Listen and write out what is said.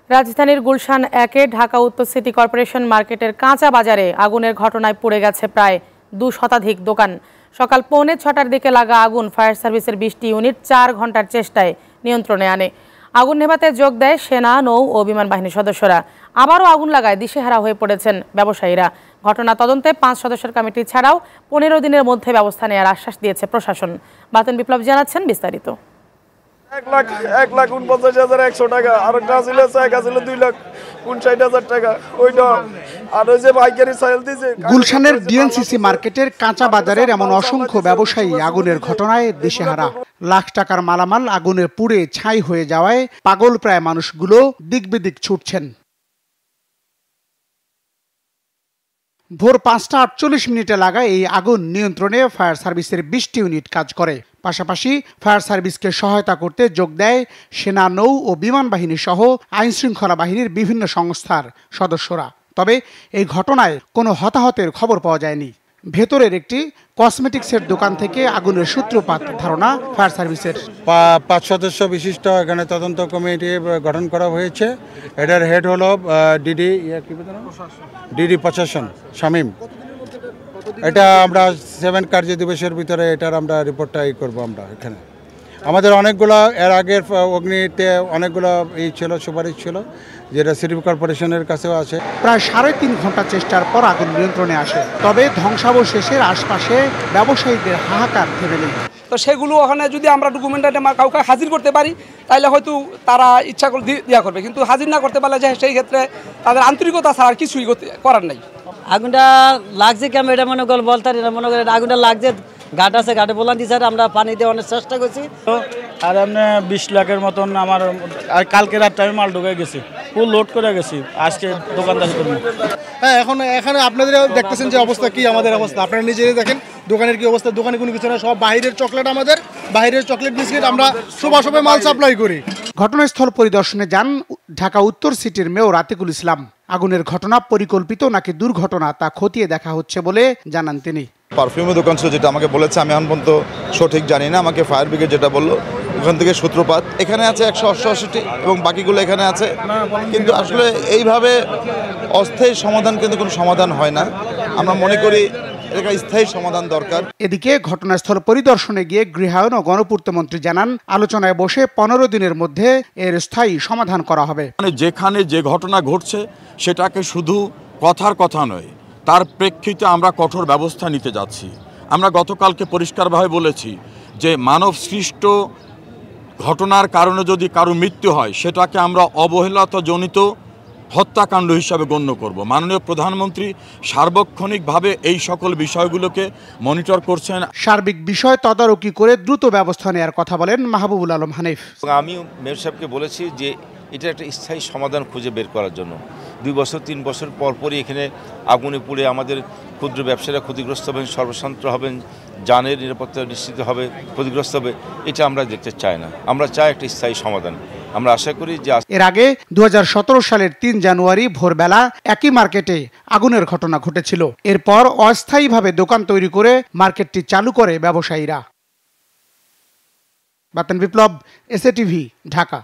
রাজধানীর গুলশান 1-এ ঢাকা উত্তর city corporation মার্কেটের কাঁচা বাজারে আগুনের ঘটনায় পুড়ে গেছে প্রায় 2 শতাধিক দোকান। সকাল 6:45টার দিকে লাগা আগুন ফায়ার সার্ভিসের 20টি ইউনিট 4 ঘন্টার চেষ্টায় নিয়ন্ত্রণে আনে। আগুন নেভাতে যোগ দেয় সেনা, নৌ ও বিমান বাহিনীর সদস্যরা। আবারও আগুন লাগায় দিশেহারা হয়ে পড়েছেন ব্যবসায়ীরা। ঘটনা তদন্তে 5 সদস্যের কমিটি ছাড়াও 15 দিনের মধ্যে ব্যবস্থা নেওয়ার আশ্বাস দিয়েছে প্রশাসন। বাতেন বিপ্লব জানাচ্ছেন বিস্তারিত। 1,49,100 টাকা, আর একটা ছিল 2,59,000 টাকা। ওইটা আর ওই যে পাইকারি সেল দিছে। গুলশানের ডিএনসিসি মার্কেটের কাঁচা বাজারের এমন অসংখ্য ব্যবসায়ী আগুনের ঘটনায় দিশেহারা। লাখ টাকার মালামাল আগুনে পুড়ে ছাই হয়ে যাওয়ায় পাগল প্রায় মানুষগুলো দিক বিদিক ছুটছেন। ভোর 5:48 লাগা এই আগুন নিয়ন্ত্রণে ফায়ার সার্ভিসের 20টি ইউনিট কাজ করে। পাশাপাশি ফায়ার সার্ভিসকে সহায়তা করতে যোগ দেয় সেনা, নৌ ও বিমান বাহিনী সহ আইনশৃঙ্খলা বাহিনীর বিভিন্ন সংস্থার সদস্যরা। তবে এই ঘটনায় কোনো হতাহতের খবর পাওয়া যায়নি। ভেতরের একটি কসমেটিক্সের দোকান থেকে আগুনের সূত্রপাত ধারণা ফায়ার সার্ভিসের। 5 সদস্য বিশিষ্ট এখানে তদন্ত কমিটি গঠন করা হয়েছে। এটার হেড হলো ডিডি প্রশাসন শামীম। এটা আমরা 7 কার্য দিবসের ভিতরে এটার আমরা রিপোর্টটা করবো। আমরা এখানে আমাদের অনেকগুলো এর আগের অগ্নিতে অনেকগুলো ছিল, সুপারিশ ছিল, যেটা সিটি কর্পোরেশনের কাছেও আছে। প্রায় 3.5 ঘন্টা চেষ্টার পর আগুন নিয়ন্ত্রণে আসে। তবে ধ্বংসাবশেষের আশপাশে ব্যবসায়ীদের হাহাকার থেমে নেই। তো সেগুলো ওখানে যদি আমরা ডকুমেন্টারি কাউকে হাজির করতে পারি তাহলে হয়তো তারা ইচ্ছা করে দেওয়া করবে, কিন্তু হাজির না করতে পারলে সেই ক্ষেত্রে তাদের আন্তরিকতা ছাড়া আর কিছুই করার নাই। আগুনটা লাগছে কেমন এটা মনে করেন বলতে মনে করেন আগুনটা লাগছে ঘাট আছে, ঘাটে বললাম দি স্যার আমরা পানি দিয়ে অনেক চেষ্টা করছি। আর এমনি 20 লাখের মতন আমার কালকে রাত আমি মাল ঢুকে গেছি, ফুল লোড করে গেছি আজকে দোকানদারি করবো। হ্যাঁ, এখানে আপনাদের দেখতেছেন যে অবস্থা কি, আমাদের অবস্থা আপনারা নিজেরাই দেখেন। দোকানের কি অবস্থা, দোকানে কোনো কিছু না, সব বাইরের চকলেট, আমাদের বাইরের চকলেট বিস্কিট আমরা সবাই মাল সাপ্লাই করি। ঘটনাস্থল পরিদর্শনে যান ঢাকা উত্তর সিটির মেয়র আতিকুল ইসলাম। আগুনের ঘটনা পরিকল্পিত নাকি দুর্ঘটনা তা খতিয়ে দেখা হচ্ছে বলে জানান তিনি। পারফিউমের দোকান ছিল যেটা আমাকে বলেছে, আমি এখন পর্যন্ত সঠিক জানি না। আমাকে ফায়ার ব্রিগেড যেটা বললো ওখান থেকে সূত্রপাত। এখানে আছে 188 এবং বাকিগুলো এখানে আছে, কিন্তু আসলে এইভাবে অস্থায়ী সমাধান কিন্তু কোনো সমাধান হয় না। আমরা মনে করি এটা স্থায়ী সমাধান দরকার। এদিকে ঘটনাস্থল পরিদর্শনে গিয়ে গৃহায়ন ও গণপূর্ত মন্ত্রী জানান আলোচনায় বসে 15 দিনের মধ্যে এর স্থায়ী সমাধান করা হবে। যেখানে যে ঘটনা ঘটছে সেটাকে শুধু কথার কথা নয়, তার প্রেক্ষিতে আমরা কঠোর ব্যবস্থা নিতে যাচ্ছি। আমরা গতকালকে পরিষ্কারভাবে বলেছি যে মানব সৃষ্ট ঘটনার কারণে যদি কারো মৃত্যু হয় সেটাকে আমরা অবহেলাজনিত হত্যাকাণ্ড হিসাবে গণ্য করব। মাননীয় প্রধানমন্ত্রী সার্বক্ষণিকভাবে এই সকল বিষয়গুলোকে মনিটর করছেন। সার্বিক বিষয় তদারকি করে দ্রুত ব্যবস্থা নেওয়ার কথা বলেন মাহবুবুল আলম হানিফ। আমি মেয়র সাহেবকে বলেছি যে এটা একটা স্থায়ী সমাধান খুঁজে বের করার জন্য। 2 বছর 3 বছর পরই এখানে আগুনে পুড়ে আমাদের ক্ষুদ্র ব্যবসায়ীরা ক্ষতিগ্রস্ত হবেন, সর্বশান্ত হবেন, জানের নিরাপত্তা নিশ্চিত হবে, ক্ষতিগ্রস্ত হবে। এটা আমরা দেখতে চাই না। আমরা চাই একটা স্থায়ী সমাধান। আমরা আশা করি যে এর আগে 2017 সালের 3 জানুয়ারি ভোরবেলা একই মার্কেটে আগুনের ঘটনা ঘটেছিল। এরপর অস্থায়ীভাবে দোকান তৈরি করে মার্কেটটি চালু করে ব্যবসায়ীরা। বাতেন বিপ্লব, এসএ টিভি, ঢাকা।